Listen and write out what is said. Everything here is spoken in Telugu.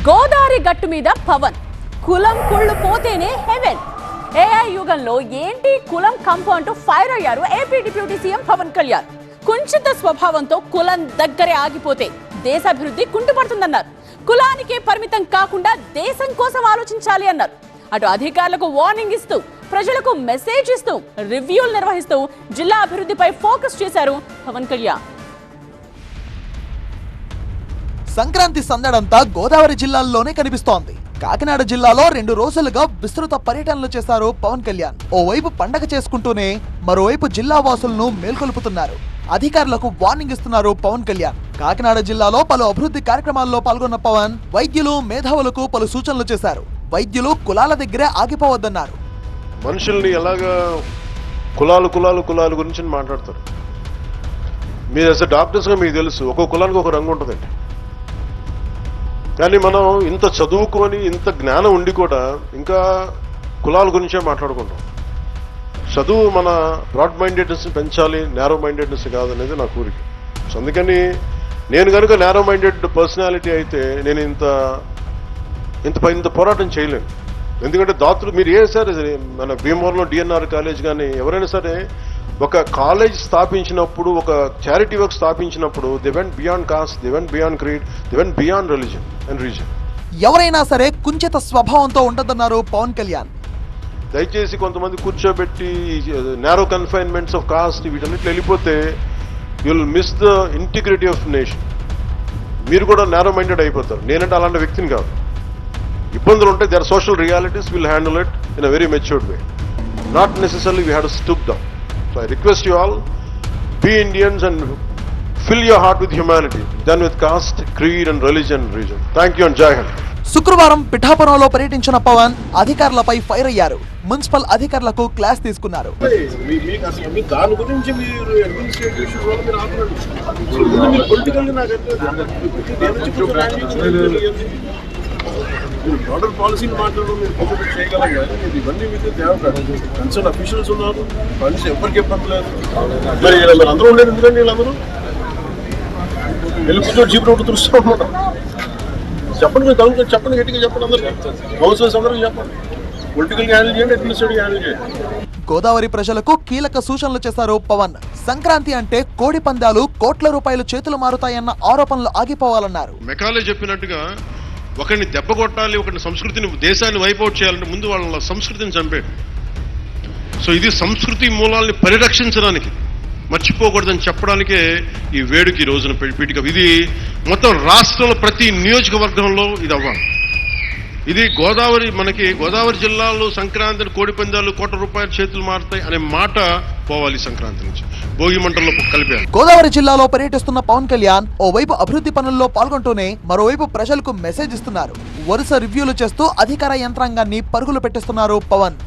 గోదావరి గట్టు మీద పవన్ కులం కుళ్ళు పోతేనే హెవెన్. ఏఐ యుగంలో ఏంటి కులం కంపు అంటూ ఫైర్ అయ్యారు AP deputy CM Pawan Kalyan. కుంచిత స్వభావంతో కులం దగ్గరే ఆగిపోతే దేశాభివృద్ధి కుంటుపడుతుందన్నారు. కులానికే పరిమితం కాకుండా దేశం కోసం ఆలోచించాలి అన్నారు. అటు అధికారులకు వార్నింగ్ ఇస్తూ ప్రజలకు మెసేజ్ ఇస్తూ రివ్యూలు నిర్వహిస్తూ జిల్లా అభివృద్ధిపై ఫోకస్ చేశారు పవన్ కళ్యాణ్. సంక్రాంతి సందడంతా గోదావరి జిల్లాల్లోనే కనిపిస్తోంది. కాకినాడ జిల్లాలో 2 రోజులుగా విస్తృత పర్యటనలు చేశారు పవన్ కళ్యాణ్. ఓవైపు పండగ చేసుకుంటూనే మరోవైపు జిల్లా వాసులను మేల్కొల్పుతున్నారు. అధికారులకు వార్నింగ్ ఇస్తున్నారు పవన్ కళ్యాణ్. కాకినాడ జిల్లాలో పలు అభివృద్ధి కార్యక్రమాల్లో పాల్గొన్న పవన్ వైద్యులు మేధావులకు పలు సూచనలు చేశారు. వైద్యులు కులాల దగ్గరే ఆగిపోవద్దన్నారు. మనుషుల్ని ఎలాగా కులాలు గురించి మాట్లాడతారు. మీరు యాజ్ ఎ డాక్టర్స్గా మీకు తెలుసు, ఒక్కొక్క కులానికి ఒక రంగు ఉంటుందండి. కానీ మనం ఇంత చదువుకొని ఇంత జ్ఞానం ఉండి కూడా ఇంకా కులాల గురించే మాట్లాడుకుంటాం. చదువు మన బ్రాడ్ మైండెడ్నెస్ పెంచాలి, నేరో మైండెడ్నెస్ కాదనేది నా కోరిక. సో అందుకని నేను కనుక నేరో మైండెడ్ పర్సనాలిటీ అయితే నేను ఇంత పోరాటం చేయలేను. ఎందుకంటే దాతలు మీరు సరే మన భీమవరంలో డిఎన్ఆర్ కాలేజ్ కానీ ఎవరైనా సరే ఒక కాలేజ్ స్థాపించినప్పుడు, ఒక చారిటీ వర్క్ స్థాపించినప్పుడు they went beyond caste, they went beyond creed, they went beyond religion and reason. ఎవరైనా సరే కుంచిత స్వభావంతో ఉండదన్నారు పవన్ కళ్యాణ్. దయచేసి కొంతమంది కూర్చోబెట్టి నేరో కన్ఫైన్మెంట్స్ ఆఫ్ కాస్ట్ వీటన్నిటిలో వెళ్ళిపోతే you will miss the integrity of nation. మీరు కూడా నేరో మైండెడ్ అయిపోతారు. నేనంటే అలాంటి వ్యక్తిని కాదు. ఇబ్బందులు ఉంటే their social realities will handle it in a very matured way. Not necessary we have to stoop down. So I request you all, be Indians and fill your heart with humanity, done with caste, creed and religion and region. Thank you and Jai Hind. శుక్రవారం పిఠాపురంలో పర్యటించిన పవన్ అధికారులపై ఫైర్ అయ్యారు. మున్సిపల్ అధికారులకు క్లాస్ తీసుకున్నారు. దాని గురించి మీరు అడ్మినిస్ట్రేటివ్ ఇష్యూస్ వల్ల మీరు ఆపరండి. మీరు పొలిటికల్గా నాకు బ్రాడర్ పాలసీని మాట్లాడడం మీరు కొంచెం చేయగలం కానీ మీరు ఇవన్నీ మీకు దేవకాదు. కన్సర్న్ అఫీషియల్స్ ఉన్నారు, ఫండ్స్ ఎవరికి ఇబ్బంది లేదు. మరి అందరూ ఉండేది ఎందుకండి? వీళ్ళందరూ వెళ్ళి కూర్చొని జీప్ రోడ్డు చూస్తూ ఉన్నారు. చెప్పండి, మీరు తగ్గుతుంది చెప్పండి, గట్టిగా చెప్పండి. అందరికీ హౌసెస్ అందరికీ చెప్పండి. పొలిటికల్గా హ్యాండిల్ చేయండి, అడ్మినిస్ట్రేటివ్ హ్యాండిల్ చేయండి. గోదావరి ప్రజలకు కీలక సూచనలు చేశారు పవన్. సంక్రాంతి అంటే కోడి పందాలు, కోట్ల రూపాయలు చేతులు మారుతాయన్న ఆరోపణలు ఆగిపోవాలన్నారు. మెకాలే చెప్పినట్టుగా ఒకరిని దెబ్బ కొట్టాలి, ఒకరిని సంస్కృతిని, దేశాన్ని వైపౌట్ చేయాలంటే ముందు వాళ్ళ సంస్కృతిని చంపేది. సో ఇది సంస్కృతి మూలాల్ని పరిరక్షించడానికి, మర్చిపోకూడదని చెప్పడానికే ఈ వేడుక ఈ రోజున పీఠిక. ఇది మొత్తం రాష్ట్రంలో ప్రతి నియోజకవర్గంలో ఇది అవ్వాలి. ఇది గోదావరి జిల్లాలో సంక్రాంతిని కోడి పందాలు, కోట్ల రూపాయల చేతులు మారుతాయి అనే మాట పోవాలి. సంక్రాంతి నుంచి భోగి మంటల్లో కలిపారు. గోదావరి జిల్లాలో పర్యటిస్తున్న పవన్ కళ్యాణ్ ఓవైపు అభివృద్ధి పనుల్లో పాల్గొంటూనే మరోవైపు ప్రజలకు మెసేజ్ ఇస్తున్నారు. వరుస రివ్యూలు చేస్తూ అధికార యంత్రాంగాన్ని పరుగులు పెట్టిస్తున్నారు పవన్.